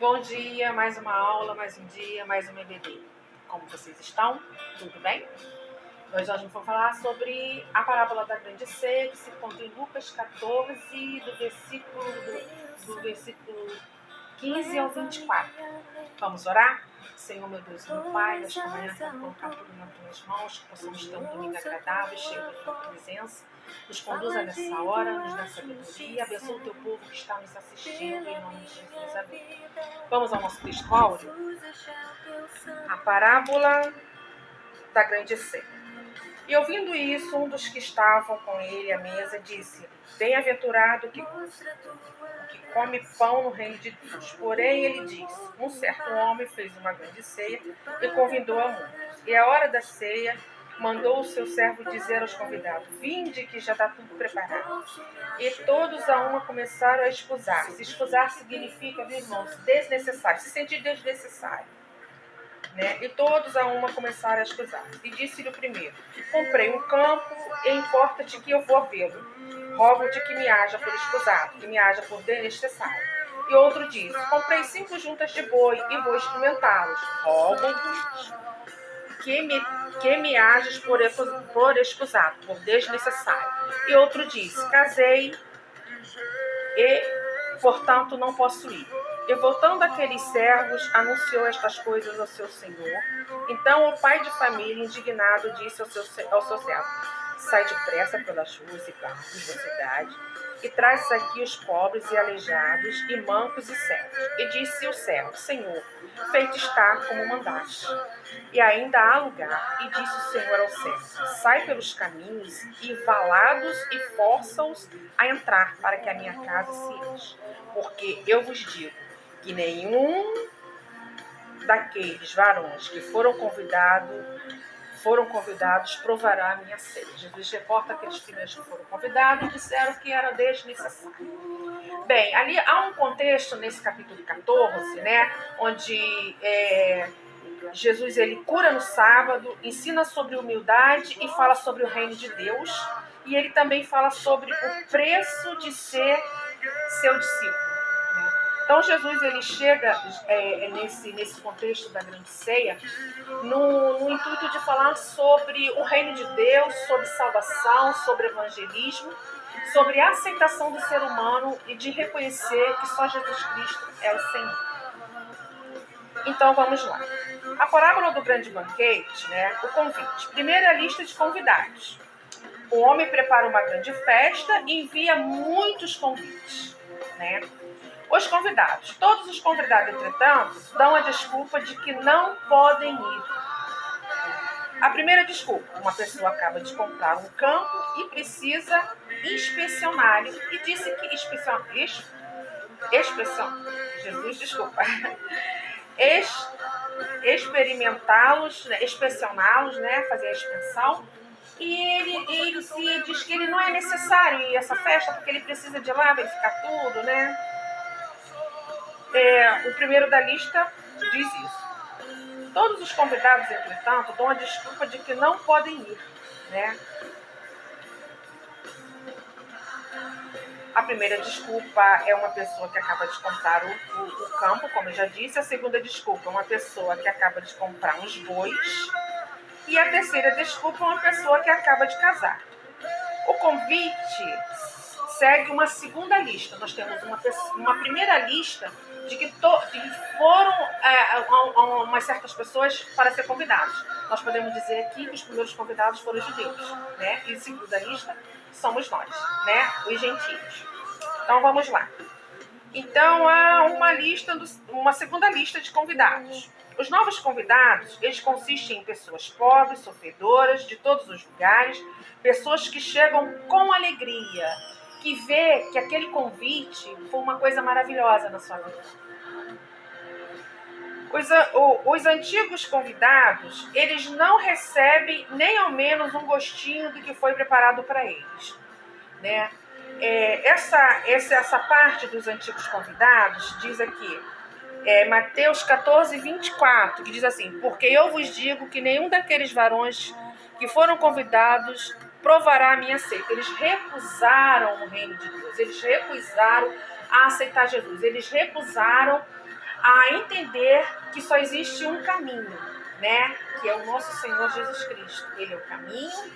Bom dia, mais uma aula, mais um dia, mais um EBD. Como vocês estão? Tudo bem? Hoje nós vamos falar sobre a parábola da grande ceia, que se encontra em Lucas 14, do versículo 15 ao 24. Vamos orar? Senhor, meu Deus e meu Pai, nesta manhã quero colocar tudo nas tuas mãos, que possamos ter um domingo agradável, cheio da tua presença. Nos conduza nessa hora, nos dá sabedoria, abençoa o teu povo que está nos assistindo, em nome de Jesus, amém. Vamos ao nosso texto áudio? A parábola da grande ceia. E ouvindo isso, um dos que estavam com ele à mesa disse: Bem-aventurado que come pão no reino de Deus. Porém, ele disse: Um certo homem fez uma grande ceia e convidou a muitos. E à hora da ceia, mandou o seu servo dizer aos convidados: Vinde, que já está tudo preparado. E todos a uma começaram a escusar-se. Escusar significa, irmãos, desnecessário, se sentir desnecessário. E todos a uma começaram a escusar. E disse-lhe o primeiro: Comprei um campo e importa-te que eu vou vê-lo. Rogo-te que me haja por escusado, que me haja por desnecessário. E outro disse: Comprei 5 juntas de boi e vou experimentá-los. Rogo-te que me hajas por escusado, por desnecessário. E outro disse: Casei e, portanto, não posso ir. E voltando aqueles servos, anunciou estas coisas ao seu senhor. Então o pai de família, indignado, disse ao seu servo: Sai depressa pelas ruas e campos da cidade e traz aqui os pobres e aleijados e mancos e cegos. E disse o servo: Senhor, feito está como mandaste. E ainda há lugar. E disse o Senhor ao servo: Sai pelos caminhos e valados e força-os a entrar, para que a minha casa se enche. Porque eu vos digo que nenhum daqueles varões que foram convidados provará a minha ceia. Jesus reporta aqueles primeiros que foram convidados e disseram que era desnecessário. Bem, ali há um contexto nesse capítulo 14, onde Jesus ele cura no sábado, ensina sobre humildade e fala sobre o reino de Deus. E ele também fala sobre o preço de ser seu discípulo. Então Jesus ele chega nesse contexto da grande ceia no intuito de falar sobre o reino de Deus, sobre salvação, sobre evangelismo, sobre a aceitação do ser humano e de reconhecer que só Jesus Cristo é o Senhor. Então vamos lá. A parábola do grande banquete, o convite. Primeira lista de convidados. O homem prepara uma grande festa e envia muitos convites, Os convidados. Todos os convidados, entretanto, dão a desculpa de que não podem ir. A primeira desculpa: uma pessoa acaba de comprar um campo e precisa inspecioná-lo. E disse que experimentá-los, inspecioná-los, fazer a inspeção. E ele diz que ele não é necessário ir a essa festa porque ele precisa de ir lá verificar tudo, O primeiro da lista diz isso. Todos os convidados, entretanto, dão a desculpa de que não podem ir, A primeira desculpa é uma pessoa que acaba de comprar o campo, como eu já disse. A segunda desculpa é uma pessoa que acaba de comprar uns bois. E a terceira desculpa é uma pessoa que acaba de casar. O convite segue uma segunda lista. Nós temos uma primeira lista de que foram umas certas pessoas para ser convidados. Nós podemos dizer aqui que os primeiros convidados foram os judeus, E a segunda lista somos nós, os gentios. Então vamos lá. Então há uma segunda lista de convidados. Os novos convidados, eles consistem em pessoas pobres, sofredoras, de todos os lugares, pessoas que chegam com alegria, que vê que aquele convite foi uma coisa maravilhosa na sua vida. Os antigos convidados, eles não recebem nem ao menos um gostinho do que foi preparado para eles, Essa parte dos antigos convidados diz aqui, Mateus 14, 24, que diz assim: Porque eu vos digo que nenhum daqueles varões que foram convidados provará a minha ceia. Eles recusaram o reino de Deus, eles recusaram a aceitar Jesus, eles recusaram a entender que só existe um caminho, né? Que é o nosso Senhor Jesus Cristo. Ele é o caminho,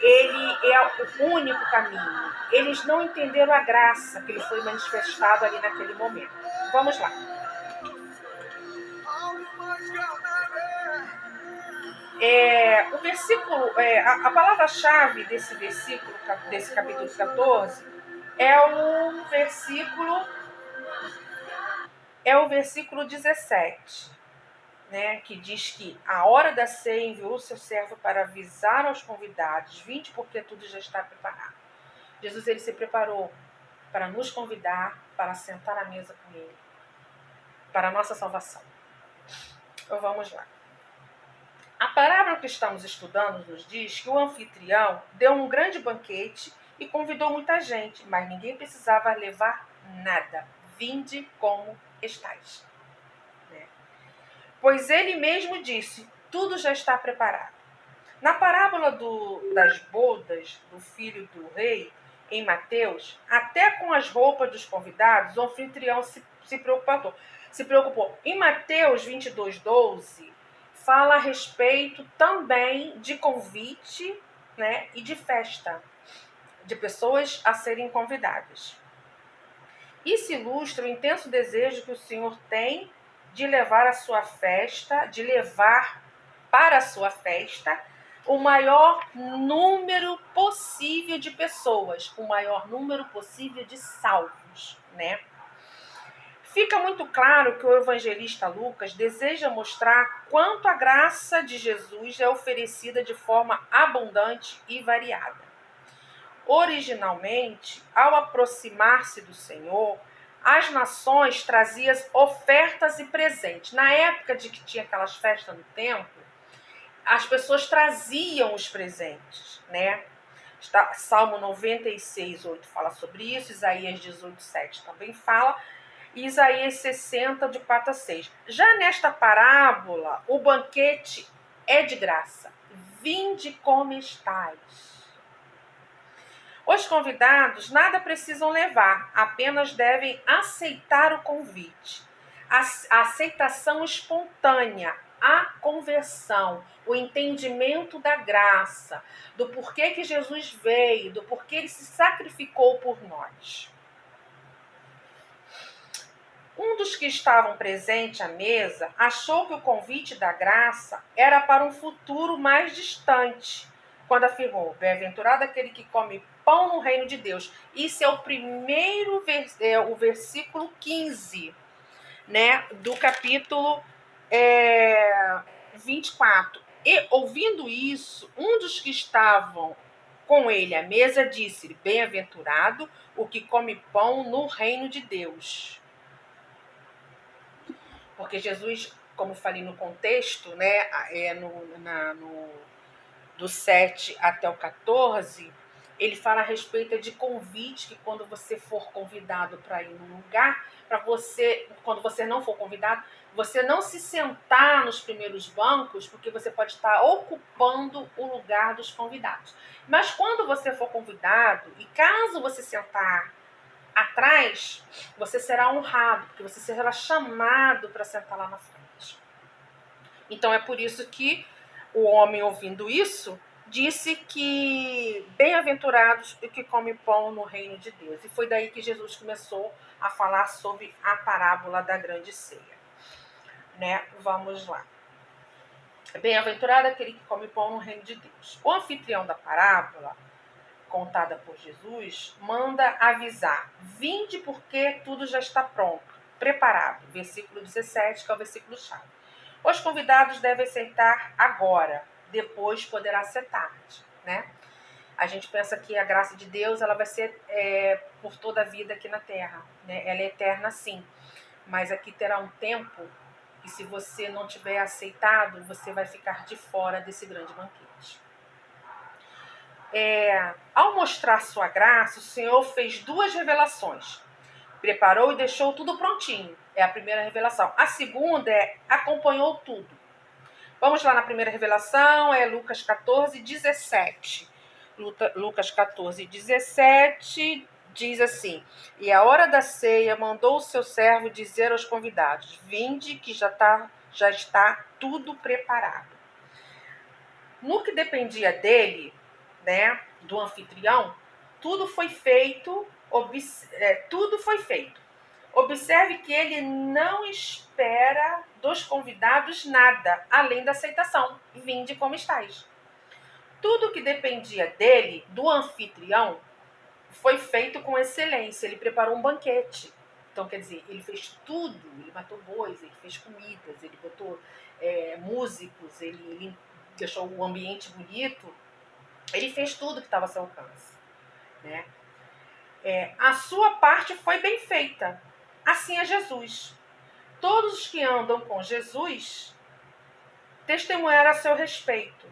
ele é o único caminho. Eles não entenderam a graça que lhe foi manifestada ali naquele momento. Vamos lá. O versículo, a palavra-chave desse versículo, desse capítulo 14, é o versículo 17, né, que diz que a hora da ceia enviou o seu servo para avisar aos convidados: vinde, porque tudo já está preparado. Jesus, ele se preparou para nos convidar para sentar à mesa com ele, para a nossa salvação. Então vamos lá. A parábola que estamos estudando nos diz que o anfitrião deu um grande banquete e convidou muita gente, mas ninguém precisava levar nada. Vinde como estáis. Pois ele mesmo disse: tudo já está preparado. Na parábola das bodas do filho do rei, em Mateus, até com as roupas dos convidados, o anfitrião se preocupou. Em Mateus 22:12, fala a respeito também de convite, né, e de festa, de pessoas a serem convidadas. Isso ilustra o intenso desejo que o Senhor tem de levar para a sua festa o maior número possível de pessoas, o maior número possível de salvos, né? Fica muito claro que o evangelista Lucas deseja mostrar quanto a graça de Jesus é oferecida de forma abundante e variada. Originalmente, ao aproximar-se do Senhor, as nações traziam ofertas e presentes. Na época de que tinha aquelas festas no templo, as pessoas traziam os presentes, né? Salmo 96:8 fala sobre isso, Isaías 18:7 também fala, e Isaías 60, de 4 a 6. Já nesta parábola, o banquete é de graça. Vinde como estais. Os convidados nada precisam levar, apenas devem aceitar o convite. A aceitação espontânea, a conversão, o entendimento da graça, do porquê que Jesus veio, do porquê ele se sacrificou por nós. Um dos que estavam presentes à mesa achou que o convite da graça era para um futuro mais distante, quando afirmou: bem-aventurado aquele que come pão no reino de Deus. Isso é o versículo 15, né, do capítulo 24. E, ouvindo isso, um dos que estavam com ele à mesa disse-lhe: bem-aventurado o que come pão no reino de Deus. Porque Jesus, como falei no contexto, né, do 7 até o 14, ele fala a respeito de convite, que quando você for convidado para ir num lugar, quando você não for convidado, você não se sentar nos primeiros bancos, porque você pode estar ocupando o lugar dos convidados. Mas quando você for convidado, e caso você sentar atrás, você será honrado, porque você será chamado para sentar lá na frente. Então é por isso que o homem, ouvindo isso, disse que bem-aventurados os que comem pão no reino de Deus. E foi daí que Jesus começou a falar sobre a parábola da grande ceia. Né? Vamos lá. Bem-aventurado aquele que come pão no reino de Deus. O anfitrião da parábola, contada por Jesus, manda avisar: vinde porque tudo já está pronto, preparado. Versículo 17, que é o versículo-chave. Os convidados devem aceitar agora, depois poderá ser tarde, né? A gente pensa que a graça de Deus ela vai ser por toda a vida aqui na Terra, né? Ela é eterna, sim, mas aqui terá um tempo que, se você não tiver aceitado, você vai ficar de fora desse grande banquete. Ao mostrar sua graça, o Senhor fez 2 revelações. Preparou e deixou tudo prontinho. É a primeira revelação. A segunda acompanhou tudo. Vamos lá na primeira revelação, Lucas 14:17. Lucas 14:17 diz assim: e à hora da ceia mandou o seu servo dizer aos convidados: vinde, que já está tudo preparado. No que dependia dele, né, do anfitrião, tudo foi feito. Tudo foi feito. Observe que ele não espera dos convidados nada, além da aceitação. Vinde como estáis. Tudo que dependia dele, do anfitrião, foi feito com excelência. Ele preparou um banquete. Então, quer dizer, ele fez tudo. Ele matou bois, ele fez comidas, ele botou músicos, ele deixou o ambiente bonito. Ele fez tudo que estava ao seu alcance, né? A sua parte foi bem feita. Assim é Jesus. Todos os que andam com Jesus testemunharam a seu respeito.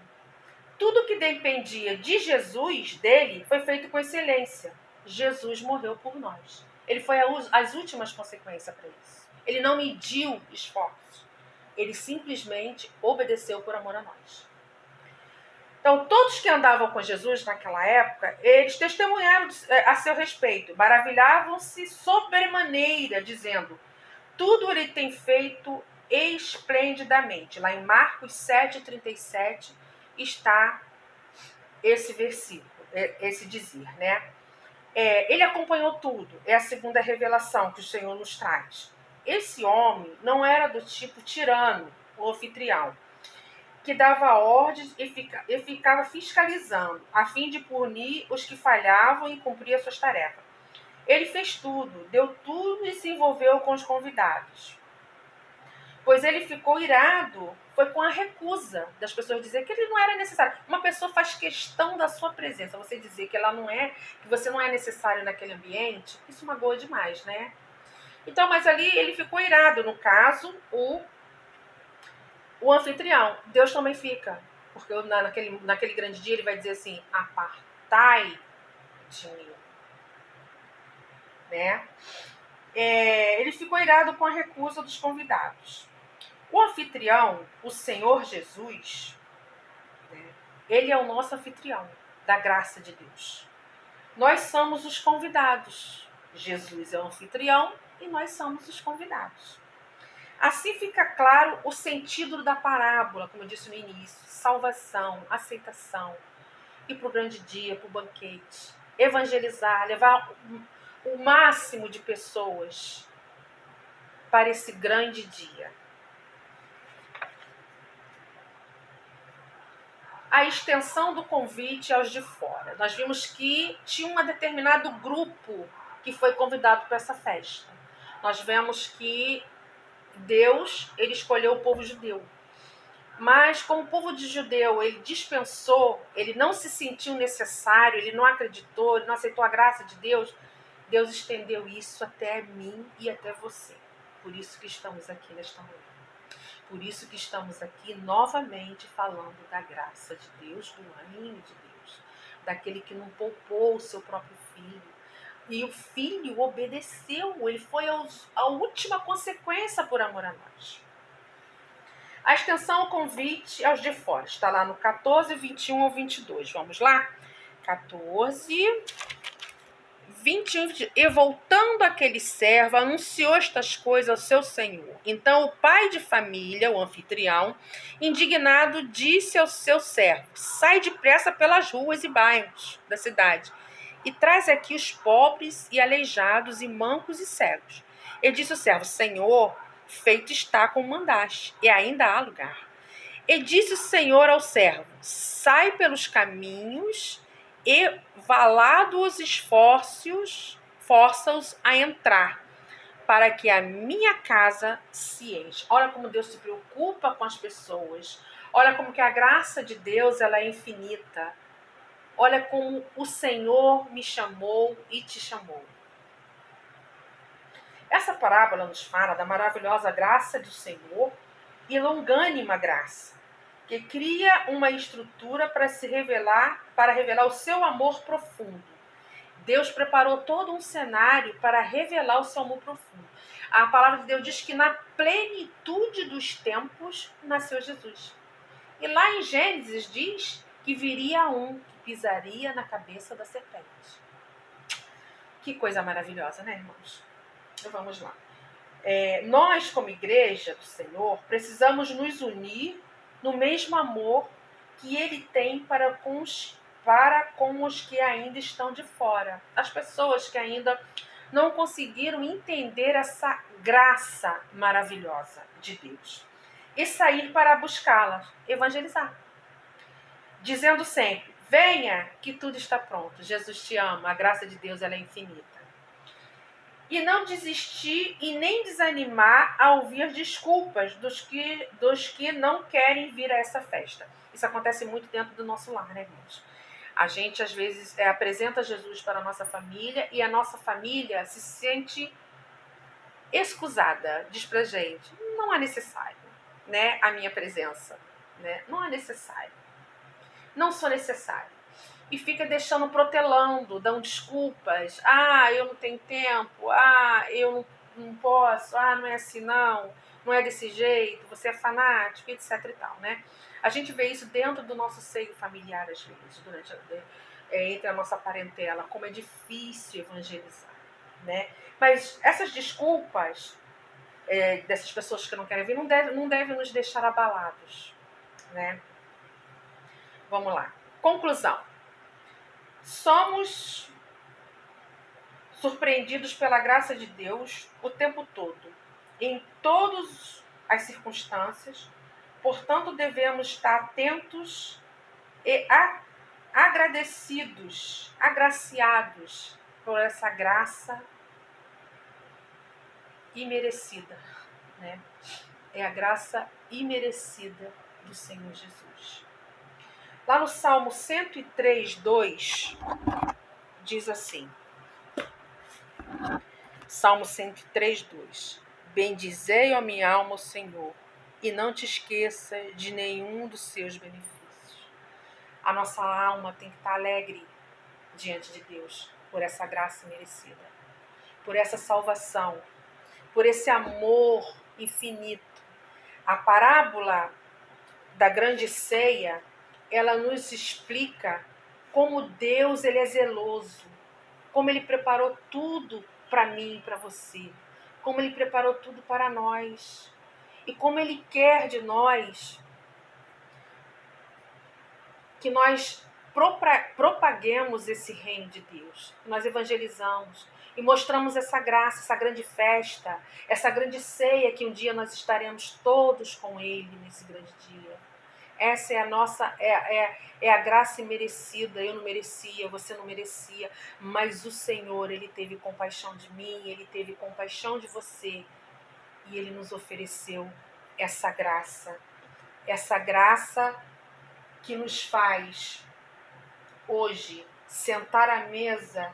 Tudo que dependia de Jesus, dele, foi feito com excelência. Jesus morreu por nós. Ele foi as últimas consequências para isso. Ele não mediu esforços. Ele simplesmente obedeceu por amor a nós. Então, todos que andavam com Jesus naquela época, eles testemunharam a seu respeito. Maravilhavam-se sobremaneira, dizendo: tudo ele tem feito esplendidamente. Lá em Marcos 7,37 está esse versículo, esse dizer, né? Ele acompanhou tudo. É a segunda revelação que o Senhor nos traz. Esse homem não era do tipo tirano, o anfitrião, que dava ordens e ficava fiscalizando, a fim de punir os que falhavam e cumprir as suas tarefas. Ele fez tudo, deu tudo e se envolveu com os convidados. Pois ele ficou irado, foi com a recusa das pessoas dizer que ele não era necessário. Uma pessoa faz questão da sua presença, você dizer que ela não é, que você não é necessário naquele ambiente, isso magoa demais, né? Então, mas ali ele ficou irado, no caso, o anfitrião. Deus também fica, porque naquele grande dia ele vai dizer assim: apartai de mim, né? Ele ficou irado com a recusa dos convidados. O anfitrião, o Senhor Jesus, né, ele é o nosso anfitrião da graça de Deus. Nós somos os convidados. Jesus é o anfitrião e nós somos os convidados. Assim fica claro o sentido da parábola, como eu disse no início: salvação, aceitação, ir para o grande dia, para o banquete, evangelizar, levar o máximo de pessoas para esse grande dia. A extensão do convite aos de fora. Nós vimos que tinha um determinado grupo que foi convidado para essa festa. Nós vemos que Deus, ele escolheu o povo judeu. Mas como o povo de judeu, ele dispensou, ele não se sentiu necessário, ele não acreditou, ele não aceitou a graça de Deus, Deus estendeu isso até mim e até você. Por isso que estamos aqui nesta manhã. Por isso que estamos aqui novamente falando da graça de Deus, do reino de Deus, daquele que não poupou o seu próprio filho. E o filho obedeceu, ele foi a última consequência por amor a nós. A extensão ao convite aos de fora está lá no 14, 21 ao 22. Vamos lá? 14... 21, e voltando aquele servo, anunciou estas coisas ao seu senhor. Então o pai de família, o anfitrião, indignado, disse ao seu servo: sai depressa pelas ruas e bairros da cidade e traz aqui os pobres e aleijados e mancos e cegos. E disse o servo: Senhor, feito está como mandaste, e ainda há lugar. E disse o Senhor ao servo: sai pelos caminhos e valado os esforços, força-os a entrar, para que a minha casa se enche. Olha como Deus se preocupa com as pessoas. Olha como que a graça de Deus, ela é infinita. Olha como o Senhor me chamou e te chamou. Essa parábola nos fala da maravilhosa graça do Senhor e longânima graça, que cria uma estrutura para revelar o seu amor profundo. Deus preparou todo um cenário para revelar o seu amor profundo. A palavra de Deus diz que na plenitude dos tempos nasceu Jesus. E lá em Gênesis diz que viria um que pisaria na cabeça da serpente. Que coisa maravilhosa, né, irmãos? Então vamos lá. Nós, como igreja do Senhor, precisamos nos unir no mesmo amor que Ele tem para com os que ainda estão de fora. As pessoas que ainda não conseguiram entender essa graça maravilhosa de Deus. E sair para buscá-la, evangelizar. Dizendo sempre, venha que tudo está pronto. Jesus te ama, a graça de Deus ela é infinita. E não desistir e nem desanimar a ouvir desculpas dos que não querem vir a essa festa. Isso acontece muito dentro do nosso lar, né, irmãos? A gente, às vezes, apresenta Jesus para a nossa família e a nossa família se sente excusada. Diz pra gente, não é necessário, né, a minha presença. Né? Não é necessário. Não sou necessário. E fica deixando protelando, dando desculpas. Ah, eu não tenho tempo. Ah, eu não posso. Ah, não é assim não. Não é desse jeito. Você é fanático, etc e tal, né? A gente vê isso dentro do nosso seio familiar, às vezes, entre a nossa parentela, como é difícil evangelizar, né? Mas essas desculpas dessas pessoas que não querem vir não devem nos deixar abalados, né? Vamos lá. Conclusão. Somos surpreendidos pela graça de Deus o tempo todo, em todas as circunstâncias, portanto devemos estar atentos e agradecidos, agraciados por essa graça imerecida, né? É a graça imerecida do Senhor Jesus. Lá no Salmo 103, 2, diz assim, Salmo 103, 2. Bendizei a minha alma o Senhor, e não te esqueça de nenhum dos seus benefícios. A nossa alma tem que estar alegre diante de Deus, por essa graça merecida, por essa salvação, por esse amor infinito. A parábola da grande ceia, ela nos explica como Deus ele é zeloso, como Ele preparou tudo para mim e para você, como Ele preparou tudo para nós, e como Ele quer de nós que nós propaguemos esse reino de Deus, que nós evangelizamos e mostramos essa graça, essa grande festa, essa grande ceia que um dia nós estaremos todos com Ele nesse grande dia. Essa é a nossa, é a graça imerecida. Eu não merecia, você não merecia, mas o Senhor, Ele teve compaixão de mim, Ele teve compaixão de você, e Ele nos ofereceu essa graça que nos faz hoje sentar à mesa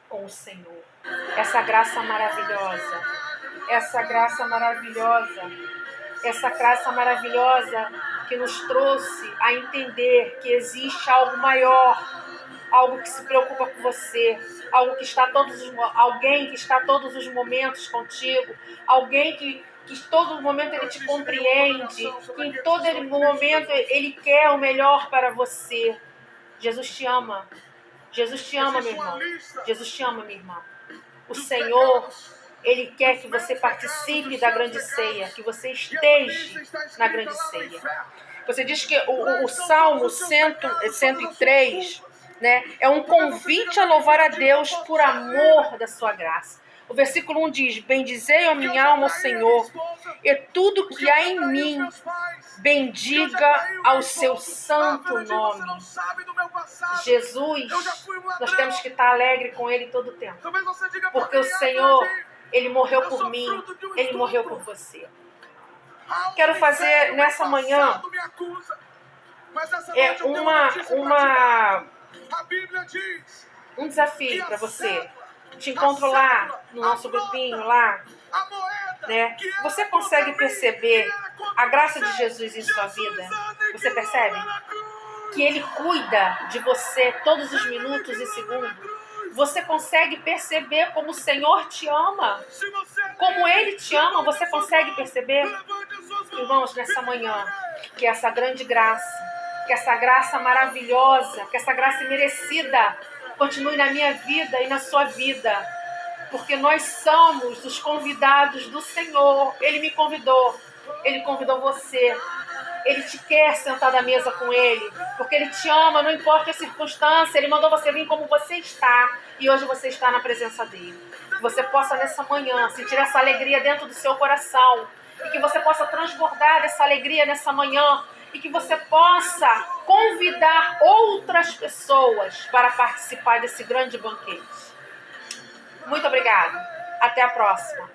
com o Senhor. Essa graça maravilhosa, que nos trouxe a entender que existe algo maior, algo que se preocupa com você, alguém que está todos os momentos contigo, alguém que todo momento ele te compreende, que em todo momento ele quer o melhor para você. Jesus te ama. Jesus te ama, meu irmão. Jesus te ama, minha irmã. O Senhor, Ele quer que você participe da grande ceia, que você esteja na grande ceia. Você diz que o Salmo 103, né, é um convite a louvar a Deus por amor da sua graça. O versículo 1 diz, bendizei a minha alma, o Senhor, e tudo que há em mim, bendiga ao seu santo nome. Jesus, nós temos que estar alegre com Ele todo o tempo, porque o Senhor, Ele morreu por mim, Ele morreu por você. Quero fazer nessa manhã um desafio para você. Te encontro lá no nosso grupinho lá, né? Você consegue perceber a graça de Jesus em sua vida? Você percebe? Que Ele cuida de você todos os minutos e segundos. Você consegue perceber como o Senhor te ama? Como Ele te ama, você consegue perceber? Irmãos, nessa manhã, que essa grande graça, que essa graça maravilhosa, que essa graça merecida continue na minha vida e na sua vida, porque nós somos os convidados do Senhor. Ele me convidou, Ele convidou você. Ele te quer sentado à mesa com Ele, porque Ele te ama, não importa a circunstância. Ele mandou você vir como você está, e hoje você está na presença dEle. Que você possa nessa manhã sentir essa alegria dentro do seu coração, e que você possa transbordar dessa alegria nessa manhã, e que você possa convidar outras pessoas para participar desse grande banquete. Muito obrigada. Até a próxima.